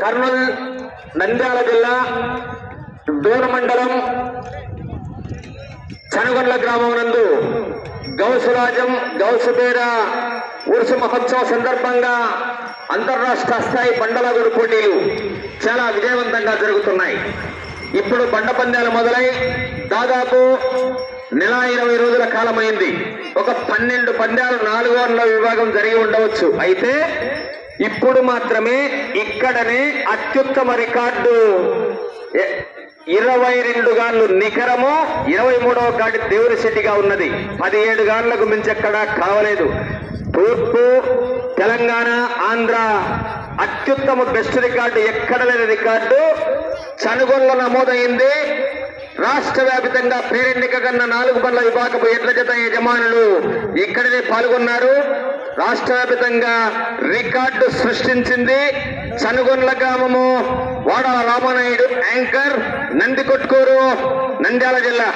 కర్నూలు నంద్యాల జిల్లా దూర మండలం చనుగొండ్ల గ్రామం నందు గౌసురాజం గౌసుపేర ఉరుసు మహోత్సవ సందర్భంగా అంతర్రాష్ట్ర స్థాయి బండల గుడి పోటీలు చాలా విజయవంతంగా జరుగుతున్నాయి. ఇప్పుడు బండ పందాలు మొదలై దాదాపు నెల 20 రోజుల కాలమైంది. ఒక 12 పందాలు 4 గంటల విభాగం జరిగి ఉండవచ్చు. అయితే ఇప్పుడు మాత్రమే ఇక్కడనే అత్యుత్తమ రికార్డు 22 గాళ్లు నికరము, 23వ గాడి దేవుని శెట్టిగా ఉన్నది. 17 గాళ్లకు మించెక్కడా కావలేదు. తూర్పు తెలంగాణ ఆంధ్ర అత్యుత్తమ బెస్ట్ రికార్డు ఎక్కడ లేని రికార్డు చనుగొండ్ల నమోదైంది. రాష్ట్ర వ్యాప్తంగా పేరెన్నిక కన్నా 4 బండ్ల విభాగపు ఎడ్ల జత యజమానులు ఇక్కడనే పాల్గొన్నారు. రాష్ట్ర వ్యాప్తంగా రికార్డు సృష్టించింది చనుగొండ్ల గ్రామము. వాడ రామనాయుడు యాంకర్, నందికొట్కూరు, నంద్యాల జిల్లా.